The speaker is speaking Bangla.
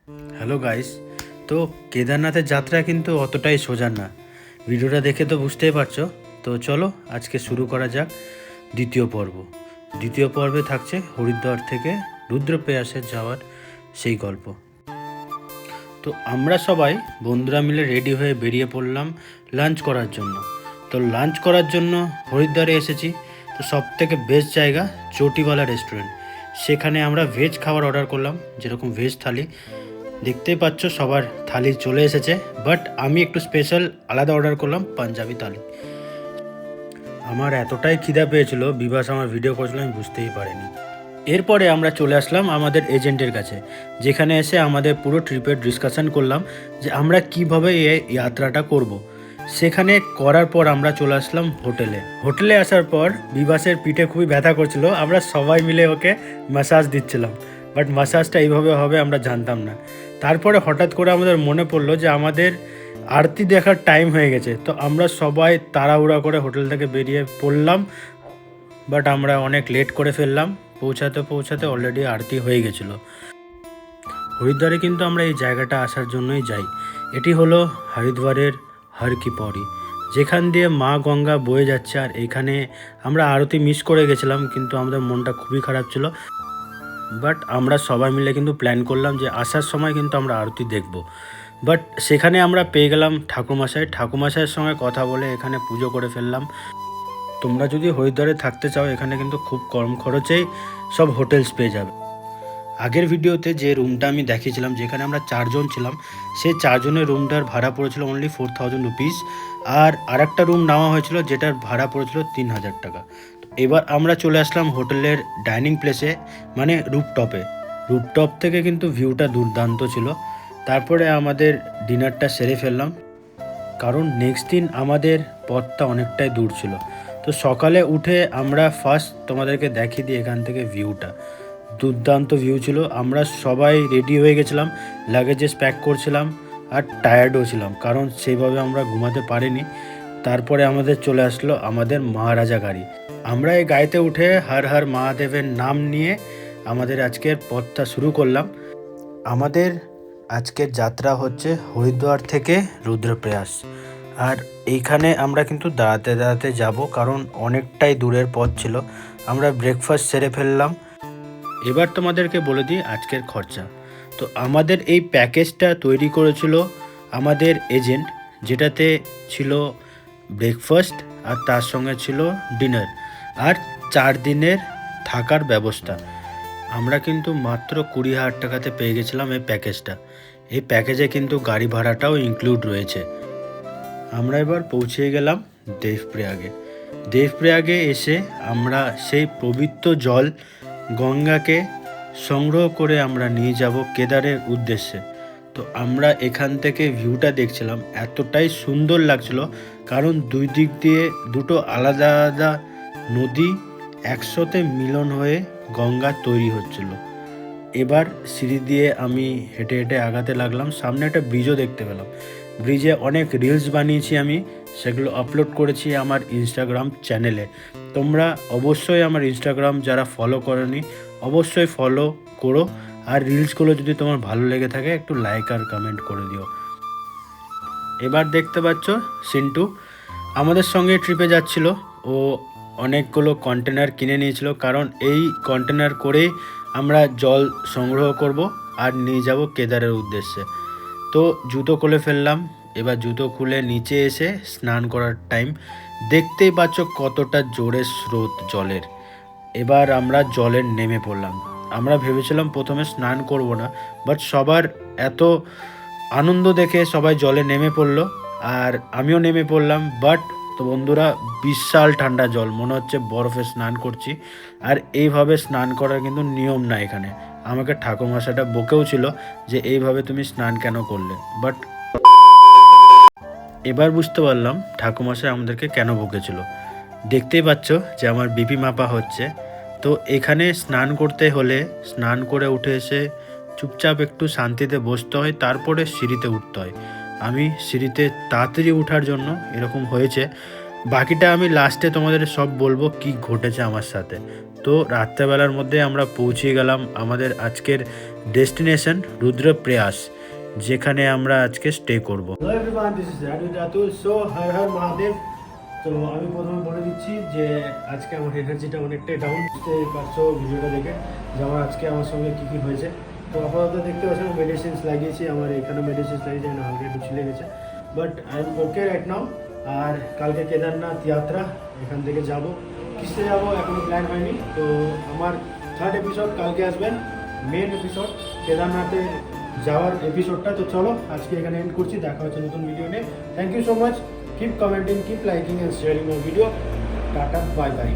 Hello guys. তো কেদারনাথের যাত্রা কিন্তু অতটাই সোজা না, ভিডিওটা দেখে তো বুঝতেই পারছো। তো চলো আজকে শুরু করা যাক দ্বিতীয় পর্ব। দ্বিতীয় পর্বে থাকছে হরিদ্বার থেকে রুদ্রপ্রয়াসে যাওয়ার সেই গল্প। তো আমরা সবাই বন্ধুরা মিলে রেডি হয়ে বেরিয়ে পড়লাম লাঞ্চ করার জন্য। তো লাঞ্চ করার জন্য হরিদ্বারে এসেছি। তো সব থেকে বেস্ট জায়গা চটিওয়ালা রেস্টুরেন্ট। সেখানে আমরা ভেজ খাবার অর্ডার করলাম, যেরকম ভেজ থালি। দেখতেই পাচ্ছ সবার থালি চলে এসেছে, বাট আমি একটু স্পেশাল আলাদা অর্ডার করলাম পাঞ্জাবি থালি। আমার এতটাই খিদা পেয়েছিল, বিভাস আমার ভিডিও করছিল, আমি বুঝতেই পারিনি। এরপরে আমরা চলে আসলাম আমাদের এজেন্টের কাছে, যেখানে এসে আমাদের পুরো ট্রিপের ডিসকাশন করলাম যে আমরা কিভাবে এই যাত্রাটা করব। সেখানে করার পর আমরা চলে আসলাম হোটেলে আসার পর বিভাসের পিঠে খুবই ব্যথা করছিল, আমরা সবাই মিলে ওকে ম্যাসাজ দিচ্ছিলাম। বাট ম্যাসাজটা এইভাবে হবে আমরা জানতাম না। তারপরে হঠাৎ করে আমাদের মনে পড়লো যে আমাদের আরতি দেখার টাইম হয়ে গেছে। তো আমরা সবাই তাড়াহুড়া করে হোটেল থেকে বেরিয়ে পড়লাম, বাট আমরা অনেক লেট করে ফেললাম। পৌঁছাতে অলরেডি আরতি হয়ে গেছিলো। হরিদ্বারে কিন্তু আমরা এই জায়গাটা আসার জন্যই যাই। এটি হলো হরিদ্বারের হর কি পৌড়ি, যেখান দিয়ে মা গঙ্গা বয়ে যাচ্ছে। আর এখানে আমরা আরতি মিস করে গেছিলাম, কিন্তু আমাদের মনটা খুবই খারাপ ছিল। বাট আমরা সবাই মিলে কিন্তু প্ল্যান করলাম যে আসার সময় কিন্তু আমরা আরতি দেখব। বাট সেখানে আমরা পেয়ে গেলাম ঠাকুরমশাইয়ের সঙ্গে কথা বলে এখানে পুজো করে ফেললাম। তোমরা যদি হরিদ্বারে থাকতে চাও, এখানে কিন্তু খুব কম খরচেই সব হোটেলস পেয়ে যাবে। আগের ভিডিওতে যে রুমটা আমি দেখিয়েছিলাম, যেখানে আমরা 4 জন ছিলাম, সেই 4 জনের রুমটার ভাড়া পড়েছিল অনলি 4000 রুপিস। আর আরেকটা রুম নেওয়া হয়েছিল যেটার ভাড়া পড়েছিল 3000 টাকা। এবার আমরা চলে আসলাম হোটেলের ডাইনিং প্লেসে, মানে রুপটপ থেকে কিন্তু ভিউটা দুর্দান্ত ছিল। তারপরে আমাদের ডিনারটা সেরে ফেললাম, কারণ নেক্সট দিন আমাদের পথটা অনেকটাই দূর ছিল। তো সকালে উঠে আমরা ফার্স্ট তোমাদেরকে দেখিয়ে দিই এখান থেকে ভিউটা। দুর্দান্ত ভিউ ছিল। আমরা সবাই রেডি হয়ে গেছিলাম, লাগেজেস প্যাক করছিলাম, আর টায়ার্ডও ছিলাম, কারণ সেইভাবে আমরা ঘুমাতে পারিনি। তারপরে আমাদের চলে আসলো আমাদের মহারাজা গাড়ি। আমরা এই গাড়িতে উঠে হর হর মহাদেবের নাম নিয়ে আমাদের আজকের পথটা শুরু করলাম। আমাদের আজকের যাত্রা হচ্ছে হরিদ্বার থেকে রুদ্রপ্রয়াস। আর এইখানে আমরা কিন্তু দাঁড়াতে যাব, কারণ অনেকটাই দূরের পথ ছিল। আমরা ব্রেকফাস্ট সেরে ফেললাম। এবার তোমাদেরকে বলে দিই আজকের খরচা। তো আমাদের এই প্যাকেজটা তৈরি করেছিল আমাদের এজেন্ট, যেটাতে ছিল ব্রেকফাস্ট, আর তার সঙ্গে ছিল ডিনার, আর 4 দিনের থাকার ব্যবস্থা। আমরা কিন্তু মাত্র 20,000 টাকাতে পেয়ে গেছিলাম এই প্যাকেজটা। এই প্যাকেজে কিন্তু গাড়ি ভাড়াটাও ইনক্লুড রয়েছে। আমরা এবার পৌঁছে গেলাম দেবপ্রয়াগে এসে আমরা সেই পবিত্র জল গঙ্গাকে সংগ্রহ করে আমরা নিয়ে যাব কেদারের উদ্দেশ্যে। তো আমরা এখান থেকে ভিউটা দেখছিলাম, এতটাই সুন্দর লাগছিল, কারণ দুই দিক দিয়ে দুটো আলাদা আলাদা নদী একসাথে মিলন হয়ে গঙ্গা তৈরি হচ্ছিল। এবার সিঁড়ি দিয়ে আমি হেঁটে হেঁটে আগাতে লাগলাম। সামনে একটা ব্রিজও দেখতে পেলাম। ব্রিজে অনেক রিলস বানিয়েছি আমি, সেগুলো আপলোড করেছি আমার ইনস্টাগ্রাম চ্যানেলে। তোমরা অবশ্যই আমার ইনস্টাগ্রাম যারা ফলো করোনি, অবশ্যই ফলো করো। আর রিলসগুলো যদি তোমার ভালো লেগে থাকে, একটু লাইক আর কমেন্ট করে দিও। এবার দেখতে পাচ্ছ সিন্টু আমাদের সঙ্গে ট্রিপে যাচ্ছিল। ও অনেকগুলো কন্টেনার কিনে নিয়েছিল, কারণ এই কন্টেনার করেই আমরা জল সংগ্রহ করব আর নিয়ে যাব কেদারের উদ্দেশ্যে। তো জুতো খুলে ফেললাম। এবার জুতো খুলে নিচে এসে স্নান করার টাইম। দেখতেই পাচ্ছ কতটা জোরে স্রোত জলের। এবার আমরা জলে নেমে পড়লাম। আমরা ভেবেছিলাম প্রথমে স্নান করব না, বাট সবার এত আনন্দ দেখে সবাই জলে নেমে পড়লো, আর আমিও নেমে পড়লাম। বাট তো বন্ধুরা, বিশাল ঠান্ডা জল, মনে হচ্ছে বরফে স্নান করছি। আর এইভাবে স্নান করার কিন্তু নিয়ম না এখানে। আমাকে ঠাকুরমশাইটা বকেও ছিল যে এইভাবে তুমি স্নান কেন করলে। বাট এবার বুঝতে পারলাম ঠাকুরমশাই আমাদেরকে কেন বকেছিল। দেখতেই পাচ্ছ যে আমার বিপি মাপা হচ্ছে। তো এখানে স্নান করতে হলে স্নান করে উঠে এসে চুপচাপ একটু শান্তিতে বসতে হয়, তারপরে সিঁড়িতে উঠতে হয়। আমি সিঁড়িতে তাড়াতাড়ি ওঠার জন্য এরকম হয়েছে, বাকিটা আমি লাস্টে তোমাদের সব বলবো কি ঘটেছে আমার সাথে। তো রাত্রেবেলার মধ্যে আমরা পৌঁছে গেলাম আমাদের আজকের ডেস্টিনেশন রুদ্রপ্রয়াস, যেখানে আমরা আজকে স্টে করব। Hello everyone, this is Ratul. So Har Har Mahadev. তো আমি প্রথমে বলে দিচ্ছি যে আজকে আমার এনার্জিটা অনেকটাই ডাউন, বুঝতে পারছো ভিডিওটা দেখে যে আমার সঙ্গে কী কী হয়েছে। তো আপাতত দেখতে পাচ্ছেন মেডিসিনস লাগিয়েছি, আমার এখানে মেডিসিনস লাগিয়েছি, না হালকা একটু ছিলে গেছে, but I am okay right now. আর কালকে কেদারনাথ যাত্রা, এখান থেকে যাব, কিসে যাব এখনো প্ল্যান হয়নি। তো আমার থার্ড এপিসোড কালকে আসবেন, মেন এপিসোড কেদারনাথে যাওয়ার এপিসোডটা। তো চলো আজকে এখানে এন্ড করছি, দেখা হচ্ছে নতুন ভিডিও নিয়ে। Thank you so much, keep commenting, keep liking and sharing my video. Tata, bye by.